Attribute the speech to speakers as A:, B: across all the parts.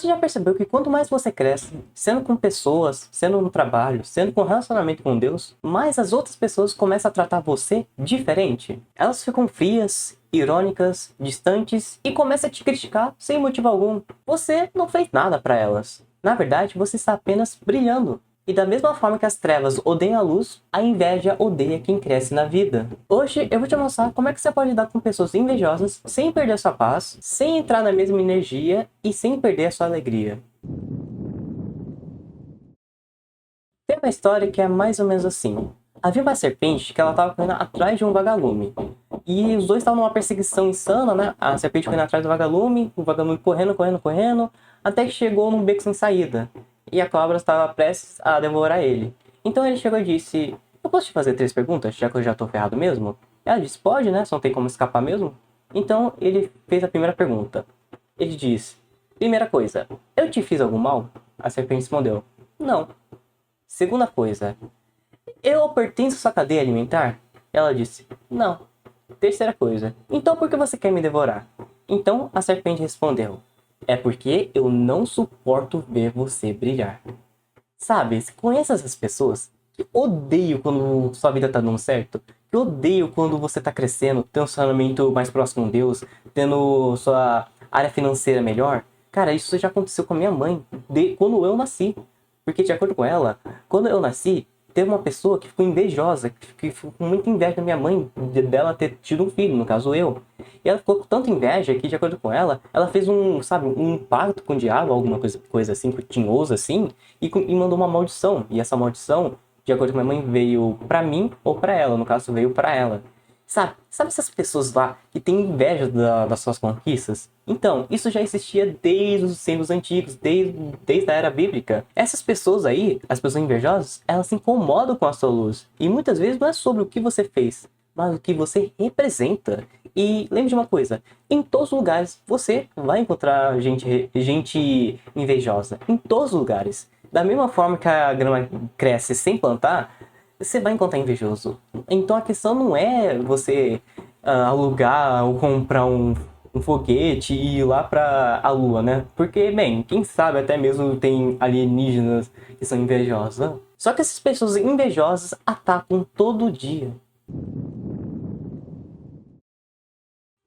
A: Você já percebeu que quanto mais você cresce, sendo com pessoas, sendo no trabalho, sendo com relacionamento com Deus, mais as outras pessoas começam a tratar você diferente? Elas ficam frias, irônicas, distantes e começam a te criticar sem motivo algum. Você não fez nada para elas. Na verdade, você está apenas brilhando. E da mesma forma que as trevas odeiam a luz, a inveja odeia quem cresce na vida. Hoje eu vou te mostrar como é que você pode lidar com pessoas invejosas sem perder sua paz, sem entrar na mesma energia e sem perder a sua alegria. Tem uma história que é mais ou menos assim. Havia uma serpente que ela estava correndo atrás de um vagalume. E os dois estavam numa perseguição insana, né? A serpente correndo atrás do vagalume, o vagalume correndo, correndo, correndo, até que chegou num beco sem saída. E a cobra estava prestes a devorar ele. Então ele chegou e disse: eu posso te fazer 3 perguntas, já que eu já tô ferrado mesmo? Ela disse: pode, né? Só não tem como escapar mesmo. Então ele fez a primeira pergunta. Ele disse: primeira coisa, eu te fiz algum mal? A serpente respondeu: não. Segunda coisa, eu pertenço à sua cadeia alimentar? Ela disse: não. Terceira coisa, então por que você quer me devorar? Então a serpente respondeu: é porque eu não suporto ver você brilhar. Sabe, você conhece essas pessoas que odeiam quando sua vida tá dando certo? Que odeiam quando você tá crescendo, tendo um relacionamento mais próximo com Deus, tendo sua área financeira melhor? Cara, isso já aconteceu com a minha mãe, quando eu nasci. Porque, de acordo com ela, quando eu nasci, teve uma pessoa que ficou invejosa, que ficou com muita inveja da minha mãe, dela ter tido um filho, no caso eu. E ela ficou com tanta inveja que, de acordo com ela fez um pacto com o diabo, alguma coisa assim, tinhoso assim, e mandou uma maldição. E essa maldição, de acordo com a minha mãe, veio pra mim ou pra ela, no caso veio pra ela. Sabe essas pessoas lá que têm inveja das suas conquistas? Então, isso já existia desde os tempos antigos, desde a era bíblica. Essas pessoas aí, as pessoas invejosas, elas se incomodam com a sua luz. E muitas vezes não é sobre o que você fez, mas o que você representa. E lembre de uma coisa, em todos os lugares você vai encontrar gente invejosa. Em todos os lugares. Da mesma forma que a grama cresce sem plantar, você vai encontrar invejoso. Então a questão não é você alugar ou comprar um foguete e ir lá pra a lua, né? Porque, bem, quem sabe até mesmo tem alienígenas que são invejosos, né? Só que essas pessoas invejosas atacam todo dia.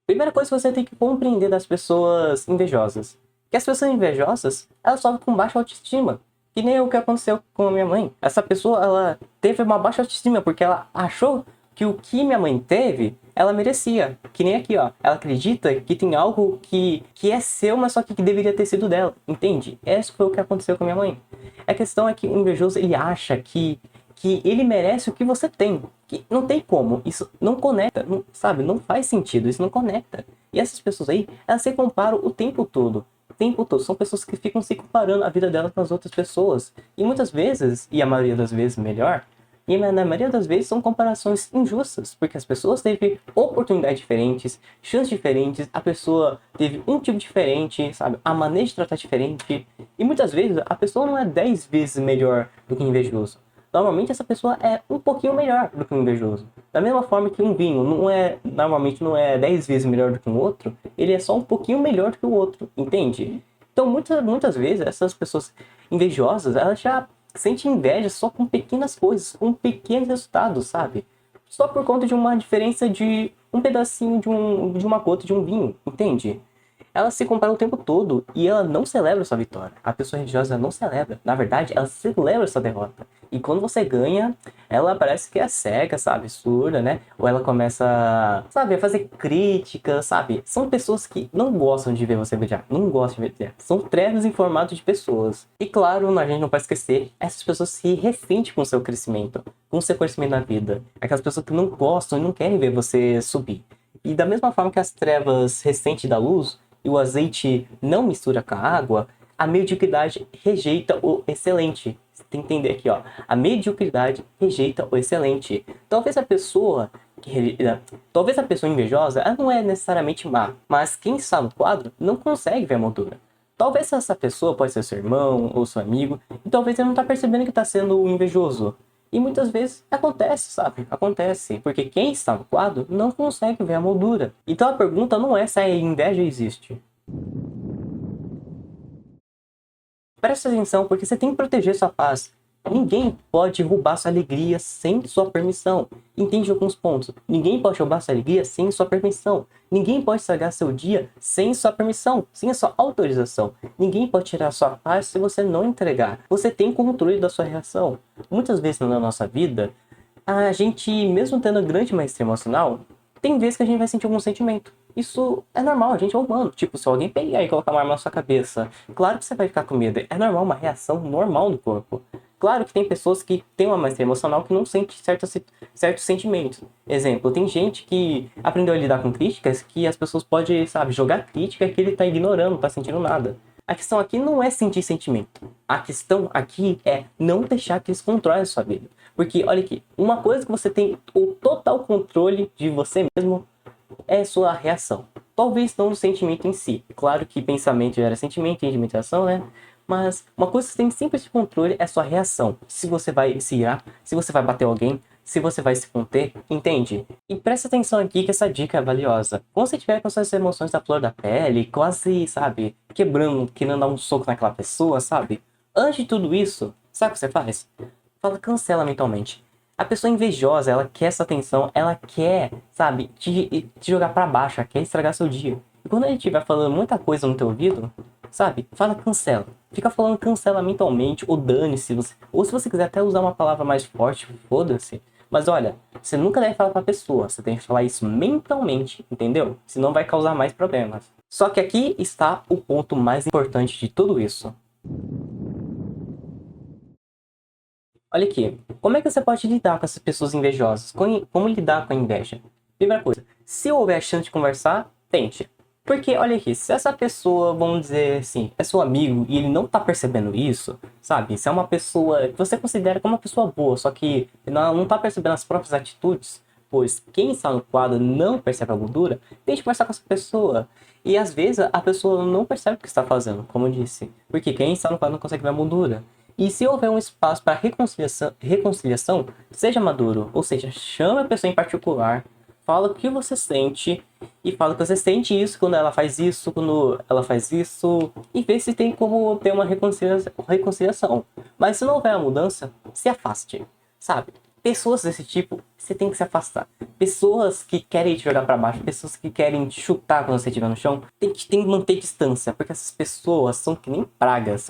A: Primeira coisa que você tem que compreender das pessoas invejosas. Que as pessoas invejosas, elas sofrem com baixa autoestima. Que nem o que aconteceu com a minha mãe. Essa pessoa, ela teve uma baixa autoestima porque ela achou que o que minha mãe teve, ela merecia. Que nem aqui, ó. Ela acredita que tem algo que é seu, mas só que deveria ter sido dela. Entende? Esse foi o que aconteceu com a minha mãe. A questão é que o invejoso, ele acha que ele merece o que você tem. Que não tem como. Isso não conecta, não, sabe? Não faz sentido. Isso não conecta. E essas pessoas aí, elas se comparam o tempo todo. O tempo todo. São pessoas que ficam se comparando a vida delas com as outras pessoas. E muitas vezes, e a maioria das vezes melhor, e na maioria das vezes são comparações injustas, porque as pessoas teve oportunidades diferentes, chances diferentes, a pessoa teve um tipo diferente, sabe? A maneira de tratar diferente. E muitas vezes a pessoa não é 10 vezes melhor do que o invejoso. Normalmente essa pessoa é um pouquinho melhor do que o invejoso. Da mesma forma que um vinho normalmente não é 10 vezes melhor do que um outro, ele é só um pouquinho melhor do que o outro, entende? Então muitas vezes essas pessoas invejosas, elas já sentem inveja só com pequenas coisas, com pequenos resultados, sabe? Só por conta de uma diferença de um pedacinho de uma gota de um vinho, entende? Ela se compara o tempo todo e ela não celebra sua vitória. A pessoa religiosa não celebra. Na verdade, ela celebra sua derrota. E quando você ganha, ela parece que é cega, sabe? Surda, né? Ou ela começa, sabe, a fazer críticas, sabe? São pessoas que não gostam de ver você brilhar. Não gostam de ver brilhar. São trevas em formato de pessoas. E claro, a gente não pode esquecer, essas pessoas se ressentem com o seu crescimento. Com o seu crescimento na vida. Aquelas pessoas que não gostam e não querem ver você subir. E da mesma forma que as trevas ressentem da luz, e o azeite não mistura com a água, a mediocridade rejeita o excelente. Você tem que entender aqui, ó. A mediocridade rejeita o excelente. Talvez a pessoa invejosa, ela não é necessariamente má, mas quem está no quadro não consegue ver a moldura. Talvez essa pessoa pode ser seu irmão ou seu amigo, e talvez ele não está percebendo que está sendo um invejoso. E muitas vezes acontece, sabe? Acontece. Porque quem está no quadro não consegue ver a moldura. Então a pergunta não é se a inveja existe. presta atenção, porque você tem que proteger sua paz. Ninguém pode roubar sua alegria sem sua permissão. Entende alguns pontos? Ninguém pode roubar sua alegria sem sua permissão. Ninguém pode estragar seu dia sem sua permissão, sem a sua autorização. Ninguém pode tirar sua paz se você não entregar. Você tem controle da sua reação. Muitas vezes na nossa vida, a gente, mesmo tendo grande maestria emocional, tem vezes que a gente vai sentir algum sentimento. Isso é normal, a gente é humano. Tipo, se alguém pegar e colocar uma arma na sua cabeça, claro que você vai ficar com medo. É normal, uma reação normal do corpo. Claro que tem pessoas que têm uma maestria emocional que não sente certos sentimentos. Exemplo, tem gente que aprendeu a lidar com críticas que as pessoas podem, sabe, jogar crítica que ele tá ignorando, não tá sentindo nada. A questão aqui não é sentir sentimento. A questão aqui é não deixar que eles controlem a sua vida. Porque, olha aqui, uma coisa que você tem o total controle de você mesmo é sua reação. Talvez não no sentimento em si. Claro que pensamento gera sentimento, sentimento é ação, né? Mas uma coisa que você tem sempre esse controle é sua reação. Se você vai se irar, se você vai bater alguém, se você vai se conter, entende? E presta atenção aqui que essa dica é valiosa. Quando você tiver com suas emoções da flor da pele, quase, sabe, quebrando, querendo dar um soco naquela pessoa, sabe? Antes de tudo isso, sabe o que você faz? Fala, cancela mentalmente. A pessoa invejosa, ela quer essa atenção, ela quer, sabe, te jogar pra baixo, ela quer estragar seu dia. E quando ele estiver falando muita coisa no teu ouvido, sabe, fala cancela. Fica falando cancela mentalmente, ou dane-se. Ou se você quiser até usar uma palavra mais forte, foda-se. Mas olha, você nunca deve falar pra pessoa, você tem que falar isso mentalmente, entendeu? Senão vai causar mais problemas. Só que aqui está o ponto mais importante de tudo isso. Olha aqui, como é que você pode lidar com essas pessoas invejosas? Como lidar com a inveja? Primeira coisa, se houver chance de conversar, tente. Porque, olha aqui, se essa pessoa, vamos dizer assim, é seu amigo e ele não tá percebendo isso, sabe? Se é uma pessoa que você considera como uma pessoa boa, só que não tá percebendo as próprias atitudes, pois quem está no quadro não percebe a gordura, tente conversar com essa pessoa. E às vezes a pessoa não percebe o que está fazendo, como eu disse. Porque quem está no quadro não consegue ver a moldura. E se houver um espaço para reconciliação, seja maduro, ou seja, chame a pessoa em particular, fala o que você sente e fala que você sente isso quando ela faz isso, quando ela faz isso, e vê se tem como ter uma reconciliação. Mas se não houver a mudança, se afaste, sabe? Pessoas desse tipo, você tem que se afastar. Pessoas que querem te jogar pra baixo, pessoas que querem te chutar quando você estiver no chão, tem que manter distância, porque essas pessoas são que nem pragas,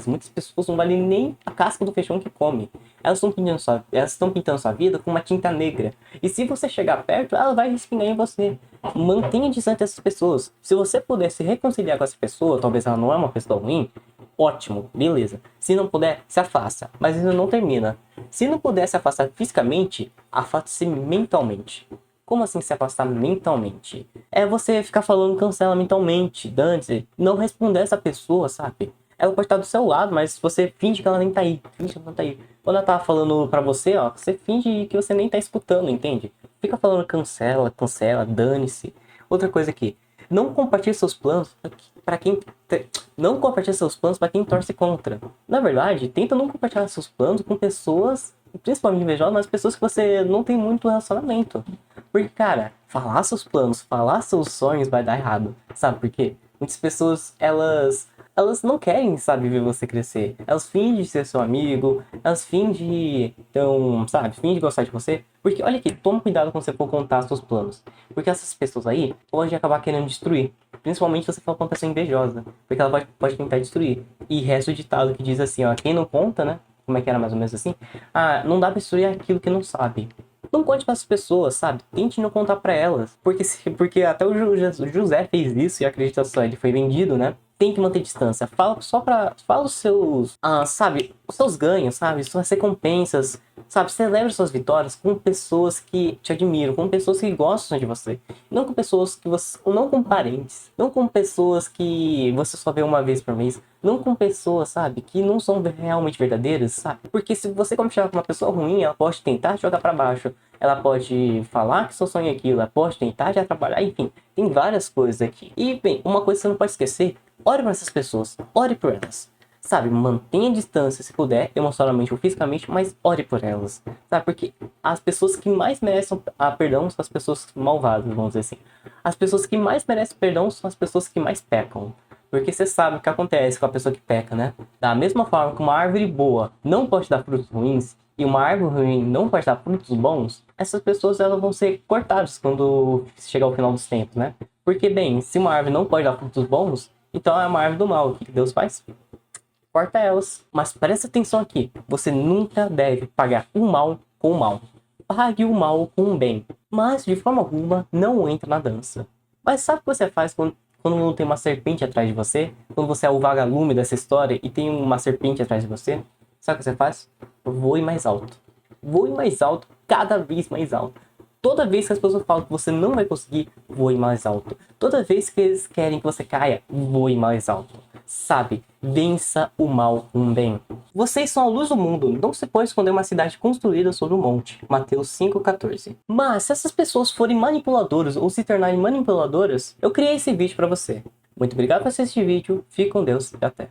A: Muitas pessoas não valem nem a casca do feijão que come. Elas estão pintando sua vida com uma tinta negra. E se você chegar perto, ela vai respingar em você. Mantenha distante dessas pessoas. Se você puder se reconciliar com essa pessoa, talvez ela não é uma pessoa ruim, ótimo, beleza. Se não puder, se afasta. Mas isso não termina. Se não puder se afastar fisicamente, afaste-se mentalmente. Como assim se afastar mentalmente? É você ficar falando cancela mentalmente, dane-se, não responder essa pessoa, sabe? Ela pode estar do seu lado, mas você finge que ela nem tá aí. Finge que ela não tá aí. Quando ela tá falando pra você, ó, você finge que você nem tá escutando, entende? Fica falando cancela, dane-se. Outra coisa aqui, não compartilhe seus planos para quem não compartilhe seus planos para quem torce contra. Na verdade, tenta não compartilhar seus planos com pessoas, principalmente invejosas, mas pessoas que você não tem muito relacionamento. Porque, cara, falar seus planos, falar seus sonhos vai dar errado. Sabe por quê? Muitas pessoas, elas não querem, sabe, ver você crescer. Elas fingem ser seu amigo, elas fingem, então, sabe, fingem gostar de você. Porque, olha aqui, toma cuidado quando você for contar seus planos. Porque essas pessoas aí podem acabar querendo destruir. Principalmente se você for uma pessoa invejosa. Porque ela pode tentar destruir. E resta o ditado que diz assim, ó, quem não conta, né? Como é que era mais ou menos assim? Ah, não dá pra destruir aquilo que não sabe. Não conte para as pessoas, sabe? Tente não contar para elas. Porque até o José fez isso e acredita só, ele foi vendido, né? Tem que manter distância. Fala os seus, sabe, os seus ganhos, sabe, suas recompensas, sabe, celebre suas vitórias com pessoas que te admiram, com pessoas que gostam de você, não com pessoas que você, não com parentes, não com pessoas que você só vê uma vez por mês, não com pessoas, sabe, que não são realmente verdadeiras, sabe, porque se você conversar com uma pessoa ruim, ela pode tentar te jogar para baixo, ela pode falar que seu sonho é aquilo, ela pode tentar te atrapalhar, enfim, tem várias coisas aqui. E, bem, uma coisa que você não pode esquecer, ore para essas pessoas, ore por elas. Sabe, mantenha a distância se puder, emocionalmente ou fisicamente, mas ore por elas. Sabe, porque as pessoas que mais merecem perdão são as pessoas malvadas, vamos dizer assim. As pessoas que mais merecem perdão são as pessoas que mais pecam. Porque você sabe o que acontece com a pessoa que peca, né? Da mesma forma que uma árvore boa não pode dar frutos ruins, e uma árvore ruim não pode dar frutos bons, essas pessoas elas vão ser cortadas quando chegar o final dos tempos, né? Porque, bem, se uma árvore não pode dar frutos bons, então é uma árvore do mal. O que Deus faz? Corta elas. Mas presta atenção aqui. Você nunca deve pagar o mal com o mal. Pague o mal com o bem. Mas, de forma alguma, não entra na dança. Mas sabe o que você faz quando tem uma serpente atrás de você? Quando você é o vagalume dessa história e tem uma serpente atrás de você? Sabe o que você faz? Voe mais alto. Voe mais alto, cada vez mais alto. Toda vez que as pessoas falam que você não vai conseguir, voe mais alto. Toda vez que eles querem que você caia, voe mais alto. Sabe, vença o mal com o bem. Vocês são a luz do mundo, não se pode esconder uma cidade construída sobre um monte. Mateus 5,14. Mas se essas pessoas forem manipuladoras ou se tornarem manipuladoras, eu criei esse vídeo para você. Muito obrigado por assistir esse vídeo, fique com Deus e até.